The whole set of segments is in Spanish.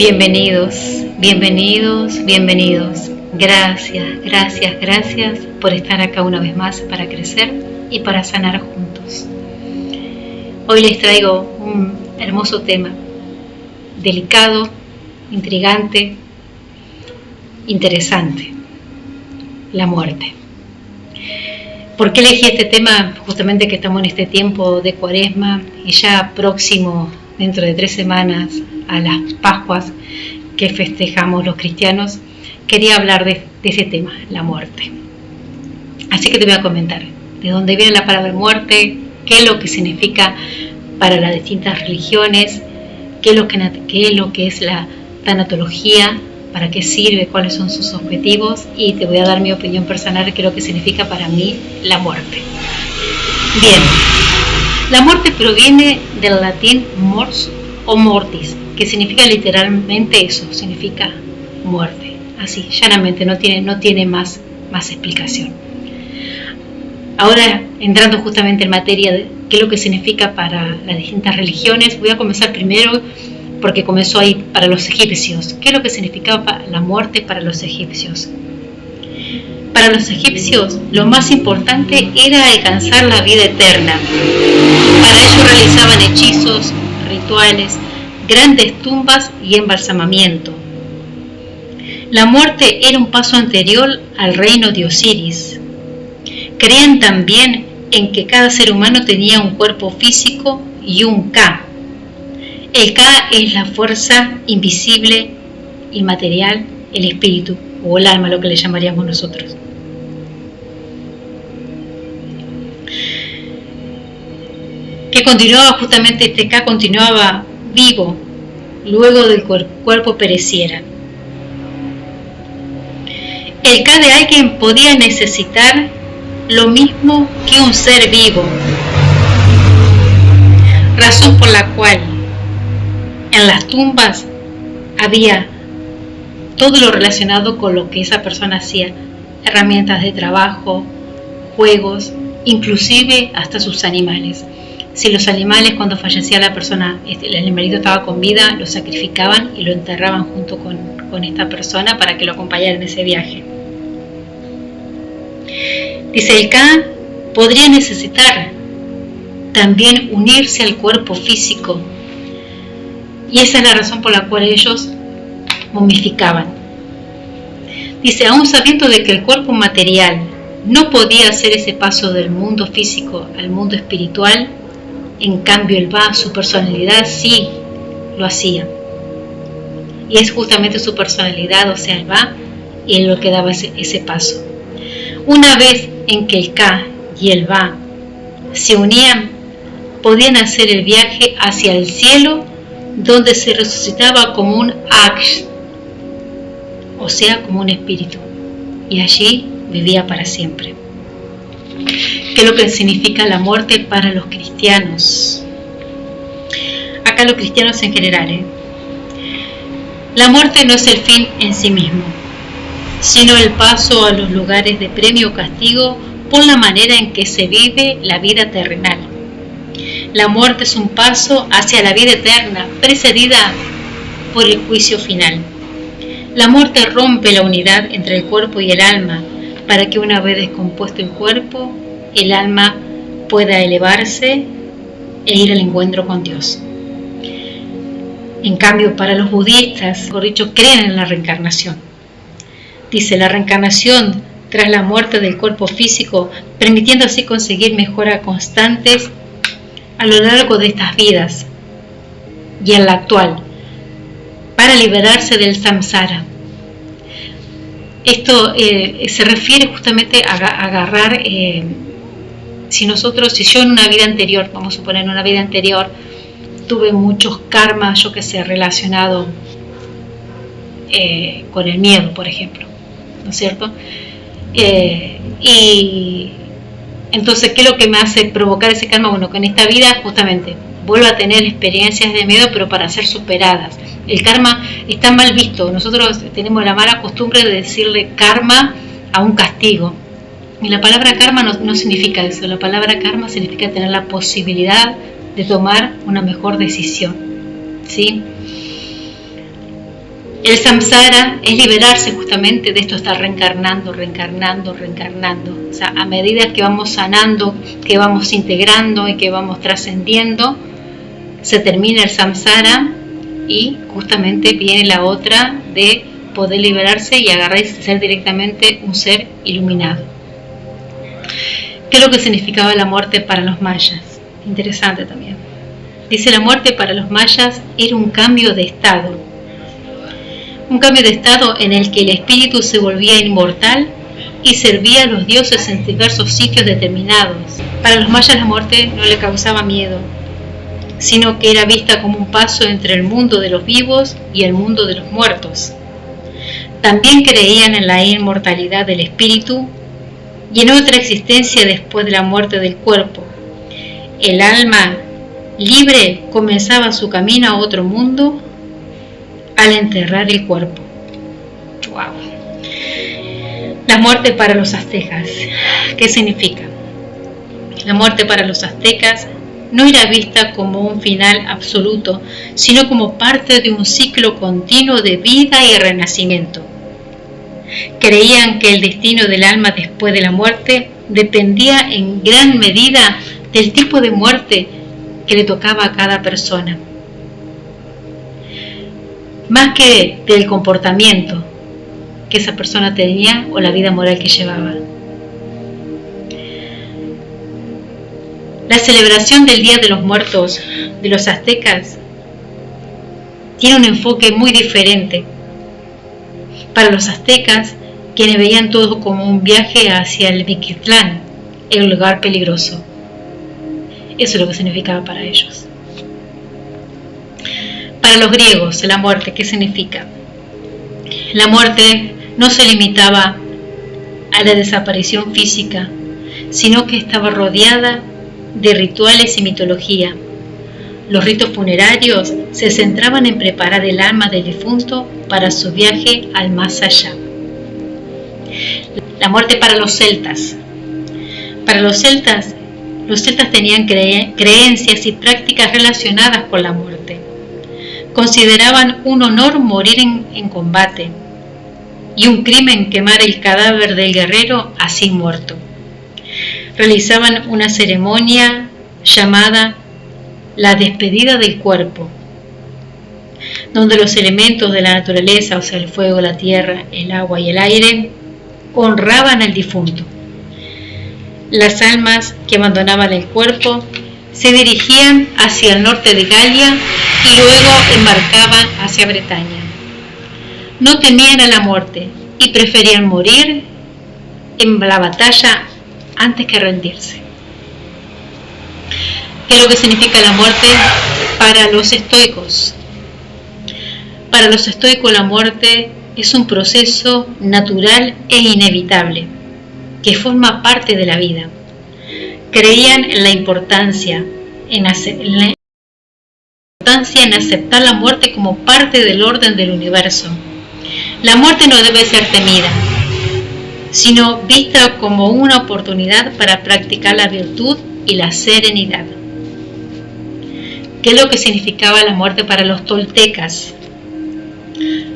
Bienvenidos, bienvenidos, bienvenidos. Gracias por estar acá una vez más para crecer y para sanar juntos. Hoy les traigo un hermoso tema, delicado, intrigante, interesante, la muerte. ¿Por qué elegí este tema? Justamente que estamos en este tiempo de Cuaresma y ya próximo, dentro de 3 semanas, a las Pascuas que festejamos los cristianos, quería hablar de ese tema, la muerte. Así que te voy a comentar de dónde viene la palabra muerte, qué es lo que significa para las distintas religiones, qué es lo que es la tanatología, para qué sirve, cuáles son sus objetivos, y te voy a dar mi opinión personal de qué es lo que significa para mí la muerte. Bien, la muerte proviene del latín mors o mortis, que significa literalmente eso, significa muerte, así, llanamente, no tiene más explicación. Ahora, entrando justamente en materia de qué es lo que significa para las distintas religiones, voy a comenzar primero porque comenzó ahí para los egipcios. ¿Qué es lo que significaba la muerte para los egipcios? Para los egipcios, lo más importante era alcanzar la vida eterna. Para ello realizaban hechizos, rituales, grandes tumbas y embalsamamiento. La muerte era un paso anterior al reino de Osiris. Creían también en que cada ser humano tenía un cuerpo físico y un Ka. El Ka es la fuerza invisible, inmaterial, el espíritu o el alma, lo que le llamaríamos nosotros. Que continuaba justamente, este Ka continuaba vivo luego del cuerpo pereciera. El Ka de alguien podía necesitar lo mismo que un ser vivo, razón por la cual en las tumbas había todo lo relacionado con lo que esa persona hacía, herramientas de trabajo, juegos, inclusive hasta sus animales. Si los animales, cuando fallecía la persona, el animalito estaba con vida, lo sacrificaban y lo enterraban junto con esta persona para que lo acompañara en ese viaje. Dice, el Ka podría necesitar también unirse al cuerpo físico, y esa es la razón por la cual ellos momificaban. Dice, aún sabiendo de que el cuerpo material no podía hacer ese paso del mundo físico al mundo espiritual, en cambio el Ba, su personalidad, sí lo hacía. Y es justamente su personalidad, o sea, el Ba, y él lo que daba ese paso. Una vez en que el Ka y el Ba se unían, podían hacer el viaje hacia el cielo, donde se resucitaba como un Aksh, o sea, como un espíritu, y allí vivía para siempre. ¿Qué es lo que significa la muerte para los cristianos? Acá los cristianos en general, la muerte no es el fin en sí mismo, sino el paso a los lugares de premio o castigo por la manera en que se vive la vida terrenal. La muerte es un paso hacia la vida eterna, precedida por el juicio final. La muerte rompe la unidad entre el cuerpo y el alma, para que una vez descompuesto el cuerpo, el alma pueda elevarse e ir al encuentro con Dios. En cambio, para los budistas, por dicho, creen en la reencarnación. Dice, la reencarnación tras la muerte del cuerpo físico, permitiendo así conseguir mejoras constantes a lo largo de estas vidas y en la actual, para liberarse del samsara. Esto se refiere justamente a agarrar, si yo en una vida anterior, vamos a suponer en una vida anterior, tuve muchos karmas, relacionado con el miedo, por ejemplo, ¿no es cierto? Y entonces, ¿qué es lo que me hace provocar ese karma? Bueno, que en esta vida justamente vuelvo a tener experiencias de miedo, pero para ser superadas. El karma está mal visto. Nosotros tenemos la mala costumbre de decirle karma a un castigo. Y la palabra karma no significa eso. La palabra karma significa tener la posibilidad de tomar una mejor decisión, ¿sí? El samsara es liberarse justamente de esto, estar reencarnando, reencarnando, reencarnando. O sea, a medida que vamos sanando, que vamos integrando y que vamos trascendiendo, se termina el samsara y justamente viene la otra de poder liberarse y agarrar y ser directamente un ser iluminado. ¿Qué es lo que significaba la muerte para los mayas? Interesante también. Dice, la muerte para los mayas era un cambio de estado. Un cambio de estado en el que el espíritu se volvía inmortal y servía a los dioses en diversos sitios determinados. Para los mayas la muerte no le causaba miedo, sino que era vista como un paso entre el mundo de los vivos y el mundo de los muertos. También creían en la inmortalidad del espíritu y en otra existencia después de la muerte del cuerpo. El alma libre comenzaba su camino a otro mundo al enterrar el cuerpo. Wow. La muerte para los aztecas. ¿Qué significa? La muerte para los aztecas no era vista como un final absoluto, sino como parte de un ciclo continuo de vida y renacimiento. Creían que el destino del alma después de la muerte dependía en gran medida del tipo de muerte que le tocaba a cada persona, más que del comportamiento que esa persona tenía o la vida moral que llevaba. La celebración del Día de los Muertos de los aztecas tiene un enfoque muy diferente. Para los aztecas, quienes veían todo como un viaje hacia el Mictlán, el lugar peligroso. Eso es lo que significaba para ellos. Para los griegos, la muerte, ¿qué significa? La muerte no se limitaba a la desaparición física, sino que estaba rodeada de rituales y mitología. Los ritos funerarios se centraban en preparar el alma del difunto para su viaje al más allá. La muerte para los celtas. Para los celtas tenían creencias y prácticas relacionadas con la muerte. Consideraban un honor morir en combate y un crimen quemar el cadáver del guerrero así muerto. Realizaban una ceremonia llamada la despedida del cuerpo, donde los elementos de la naturaleza, o sea, el fuego, la tierra, el agua y el aire, honraban al difunto. Las almas que abandonaban el cuerpo se dirigían hacia el norte de Galia y luego embarcaban hacia Bretaña. No temían a la muerte y preferían morir en la batalla antes que rendirse. ¿Qué es lo que significa la muerte para los estoicos? Para los estoicos la muerte es un proceso natural e inevitable que forma parte de la vida. Creían en la importancia en aceptar la muerte como parte del orden del universo. La muerte no debe ser temida, sino vista como una oportunidad para practicar la virtud y la serenidad. ¿Qué es lo que significaba la muerte para los toltecas?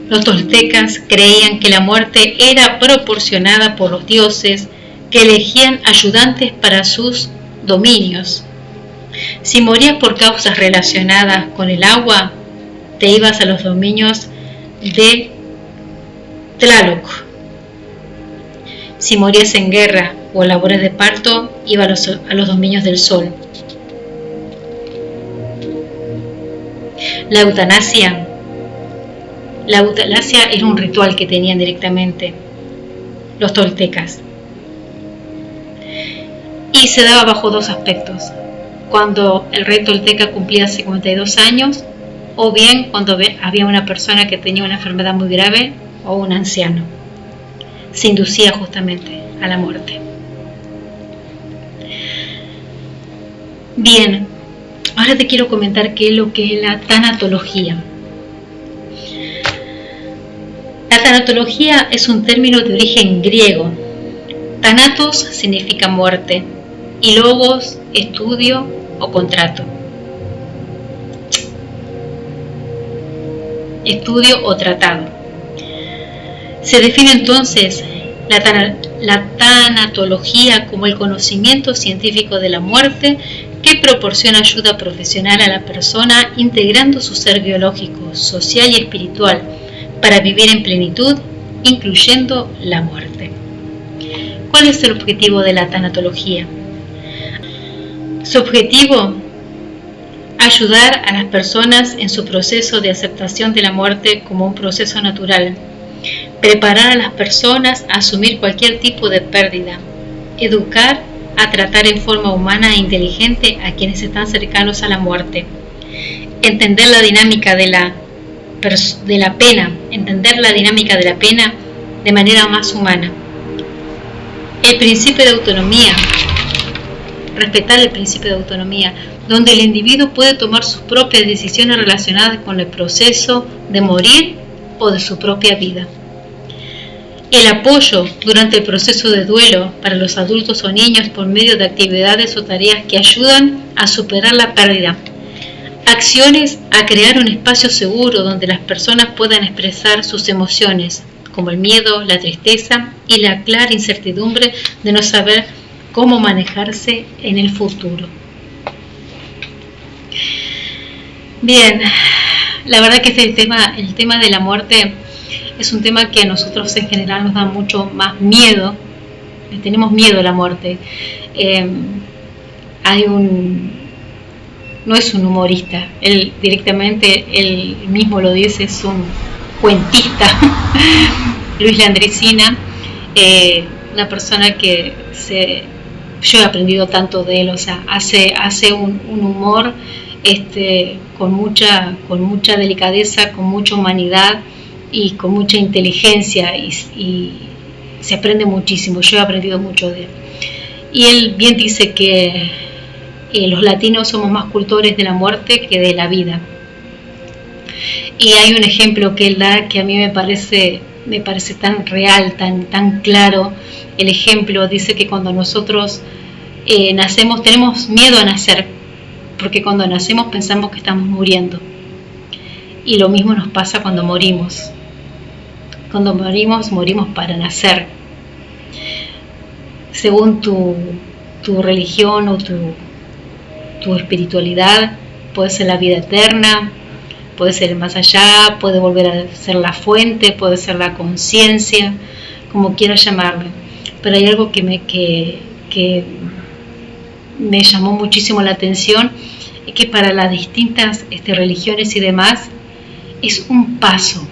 Los toltecas creían que la muerte era proporcionada por los dioses que elegían ayudantes para sus dominios. Si morías por causas relacionadas con el agua, te ibas a los dominios de Tlaloc. Si morías en guerra o en labores de parto, ibas a los dominios del sol. La eutanasia era un ritual que tenían directamente los toltecas. Y se daba bajo dos aspectos: cuando el rey tolteca cumplía 52 años, o bien cuando había una persona que tenía una enfermedad muy grave o un anciano. Se inducía justamente a la muerte. Bien, ahora te quiero comentar qué es lo que es la tanatología. La tanatología es un término de origen griego. Thanatos significa muerte y logos, estudio o contrato. Estudio o tratado. Se define entonces la tanatología como el conocimiento científico de la muerte que proporciona ayuda profesional a la persona integrando su ser biológico, social y espiritual para vivir en plenitud, incluyendo la muerte. ¿Cuál es el objetivo de la tanatología? Su objetivo: ayudar a las personas en su proceso de aceptación de la muerte como un proceso natural, preparar a las personas a asumir cualquier tipo de pérdida, educar a tratar en forma humana e inteligente a quienes están cercanos a la muerte, entender la dinámica de la pena, de manera más humana. El principio de autonomía, respetar el principio de autonomía, donde el individuo puede tomar sus propias decisiones relacionadas con el proceso de morir o de su propia vida. El apoyo durante el proceso de duelo para los adultos o niños por medio de actividades o tareas que ayudan a superar la pérdida. Acciones a crear un espacio seguro donde las personas puedan expresar sus emociones, como el miedo, la tristeza y la clara incertidumbre de no saber cómo manejarse en el futuro. Bien, la verdad que el tema de la muerte es un tema que a nosotros en general nos da mucho más miedo. Tenemos miedo a la muerte. No es un humorista, él directamente, él mismo lo dice, es un cuentista, Luis Landricina, una persona que yo he aprendido tanto de él, o sea, hace un humor con mucha delicadeza, con mucha humanidad y con mucha inteligencia, y se aprende muchísimo. Yo he aprendido mucho de él. Y él bien dice que los latinos somos más cultores de la muerte que de la vida. Y hay un ejemplo que él da que a mí me parece tan real, tan claro. El ejemplo dice que cuando nosotros nacemos tenemos miedo a nacer, porque cuando nacemos pensamos que estamos muriendo. Y lo mismo nos pasa cuando morimos. Cuando morimos para nacer. Según tu religión o tu espiritualidad, puede ser la vida eterna, puede ser el más allá, puede volver a ser la fuente, puede ser la conciencia, como quieras llamarle. Pero hay algo que me llamó muchísimo la atención, es que para las distintas religiones y demás es un paso.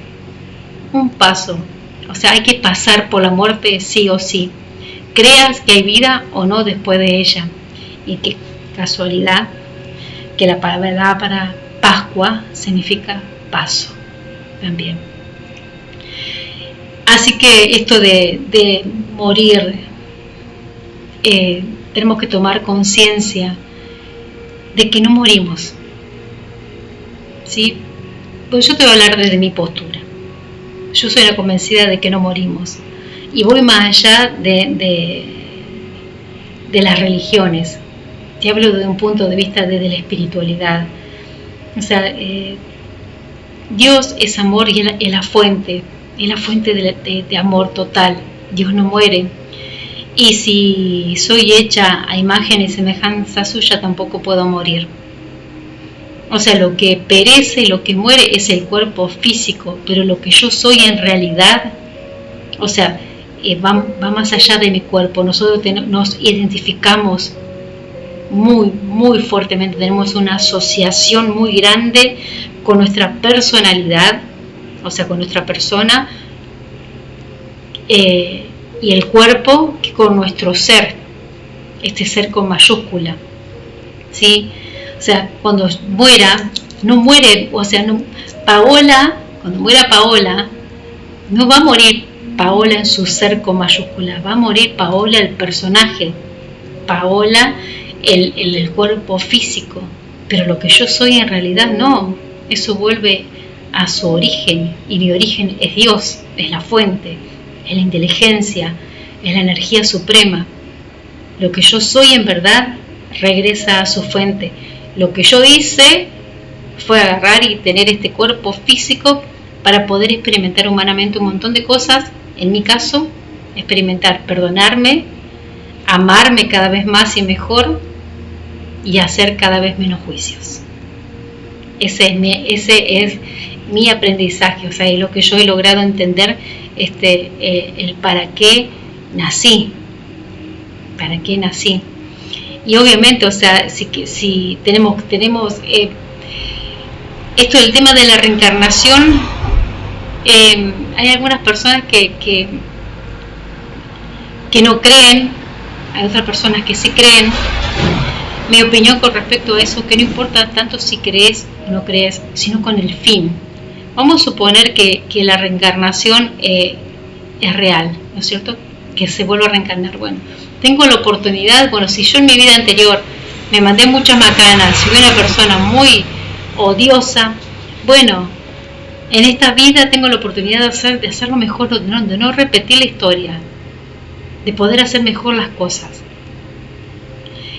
O sea, hay que pasar por la muerte sí o sí, creas que hay vida o no después de ella. Y qué casualidad que la palabra para Pascua significa paso también. Así que esto de morir, tenemos que tomar conciencia de que no morimos, ¿sí? Pues yo te voy a hablar desde mi postura. Yo soy la convencida de que no morimos, y voy más allá de las religiones. Te hablo desde un punto de vista de la espiritualidad. O sea, Dios es amor y es la fuente de amor total. Dios no muere. Y si soy hecha a imagen y semejanza suya, tampoco puedo morir. O sea, lo que perece y lo que muere es el cuerpo físico, pero lo que yo soy en realidad, o sea, va más allá de mi cuerpo. Nosotros nos identificamos muy, muy fuertemente, tenemos una asociación muy grande con nuestra personalidad, o sea, con nuestra persona, y el cuerpo con nuestro ser, ser con mayúscula, ¿sí? O sea, cuando muera, no muere, o sea, cuando muera Paola, no va a morir Paola en su ser con mayúscula, va a morir Paola el personaje, Paola el cuerpo físico, pero lo que yo soy en realidad no, eso vuelve a su origen, y mi origen es Dios, es la fuente, es la inteligencia, es la energía suprema. Lo que yo soy en verdad regresa a su fuente. Lo que yo hice fue agarrar y tener este cuerpo físico para poder experimentar humanamente un montón de cosas en mi caso, experimentar, perdonarme, amarme cada vez más y mejor y hacer cada vez menos juicios. Ese es mi aprendizaje, o sea, es lo que yo he logrado entender, el para qué nací. Y obviamente, o sea, si tenemos esto del tema de la reencarnación, hay algunas personas que no creen, hay otras personas que sí creen. Mi opinión con respecto a eso, que no importa tanto si crees o no crees, sino con el fin. Vamos a suponer que la reencarnación es real, ¿no es cierto? Que se vuelve a reencarnar. Bueno, tengo la oportunidad, si yo en mi vida anterior me mandé muchas macanas, soy una persona muy odiosa, bueno, en esta vida tengo la oportunidad de hacerlo mejor, de no repetir la historia, de poder hacer mejor las cosas.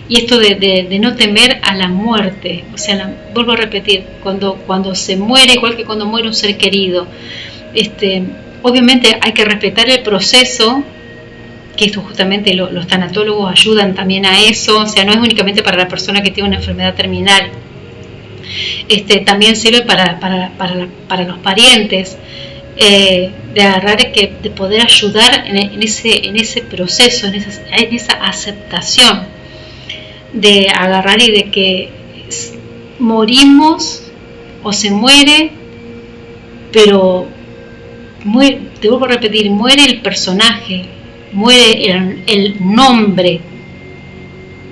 Y esto de no temer a la muerte, o sea, vuelvo a repetir, cuando se muere, igual que cuando muere un ser querido, obviamente hay que respetar el proceso, que esto justamente los tanatólogos ayudan también a eso, o sea, no es únicamente para la persona que tiene una enfermedad terminal, también sirve para los parientes, de agarrar, de poder ayudar en ese proceso, en esa aceptación, de agarrar y de que morimos o se muere, pero te vuelvo a repetir, muere el personaje, muere el nombre,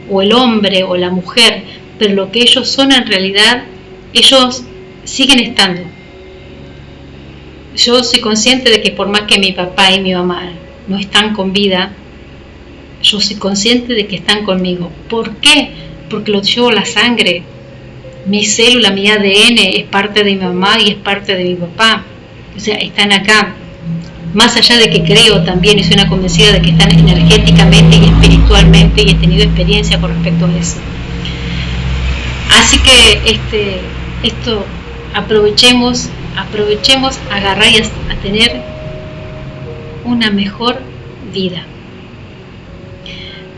o el hombre o la mujer, pero lo que ellos son en realidad, ellos siguen estando. Yo soy consciente de que por más que mi papá y mi mamá no están con vida, yo soy consciente de que están conmigo. ¿Por qué? Porque lo llevo la sangre. Mi célula, mi ADN es parte de mi mamá y es parte de mi papá. O sea, están acá. Más allá de que creo también, y soy una convencida de que están energéticamente y espiritualmente, y he tenido experiencia con respecto a eso. Así que esto aprovechemos a agarrar y a tener una mejor vida.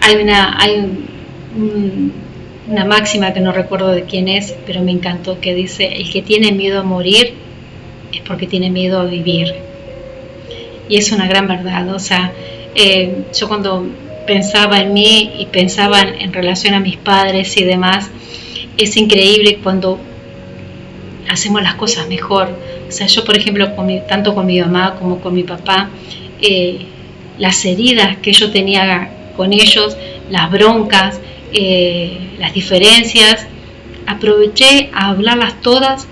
Hay una máxima que no recuerdo de quién es, pero me encantó, que dice: el que tiene miedo a morir es porque tiene miedo a vivir. Y es una gran verdad. O sea, yo cuando pensaba en mí y pensaba en relación a mis padres y demás, es increíble cuando hacemos las cosas mejor. O sea, yo por ejemplo, tanto con mi mamá como con mi papá, las heridas que yo tenía con ellos, las broncas, las diferencias, aproveché a hablarlas todas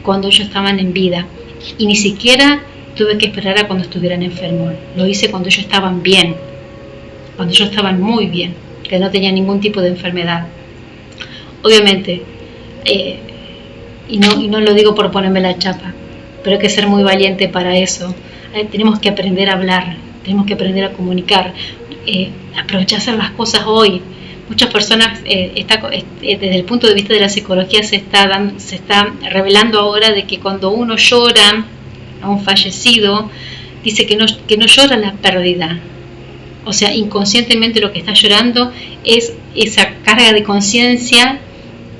cuando ellos estaban en vida, y ni siquiera tuve que esperar a cuando estuvieran enfermos. Lo hice cuando ellos estaban bien, cuando ellos estaban muy bien, que no tenían ningún tipo de enfermedad. Obviamente, y no lo digo por ponerme la chapa, pero hay que ser muy valiente para eso. Tenemos que aprender a hablar, tenemos que aprender a comunicar, aprovechar hacer las cosas hoy. Muchas personas, desde el punto de vista de la psicología, se está revelando ahora de que cuando uno llora a un fallecido, dice que no llora la pérdida. O sea, inconscientemente lo que está llorando es esa carga de conciencia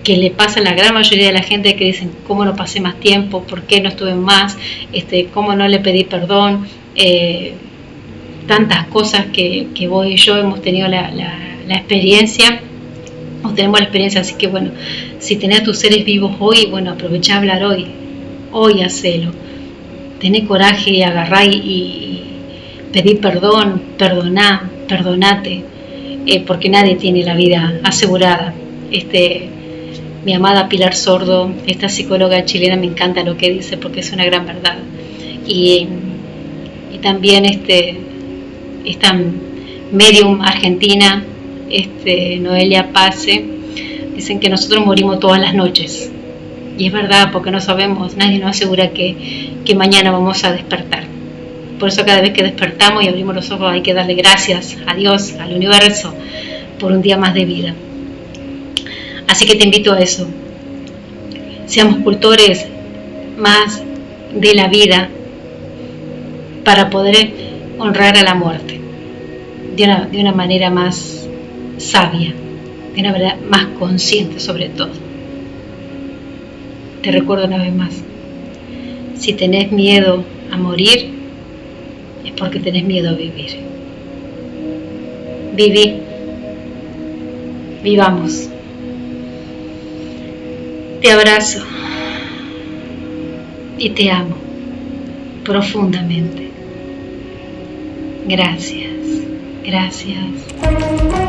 que le pasa a la gran mayoría de la gente, que dicen: ¿cómo no pasé más tiempo? ¿Por qué no estuve más? ¿Cómo no le pedí perdón? Tantas cosas que vos y yo hemos tenido la experiencia, o tenemos la experiencia. Así que bueno, si tenés a tus seres vivos hoy, bueno, aprovechá a hablar hoy hacelo. Tené coraje y agarrá y pedí perdón, perdonate, porque nadie tiene la vida asegurada. Mi amada Pilar Sordo, esta psicóloga chilena, me encanta lo que dice, porque es una gran verdad. Y también esta medium argentina, Noelia Pace, dicen que nosotros morimos todas las noches. Y es verdad, porque no sabemos, nadie nos asegura que mañana vamos a despertar. Por eso cada vez que despertamos y abrimos los ojos hay que darle gracias a Dios, al universo, por un día más de vida. Así que te invito a eso. Seamos cultores más de la vida, para poder honrar a la muerte de una manera más sabia, de una manera más consciente sobre todo. Te recuerdo una vez más, si tenés miedo a morir, es porque tenés miedo a vivir. Viví, vivamos. Te abrazo y te amo profundamente. Gracias, gracias.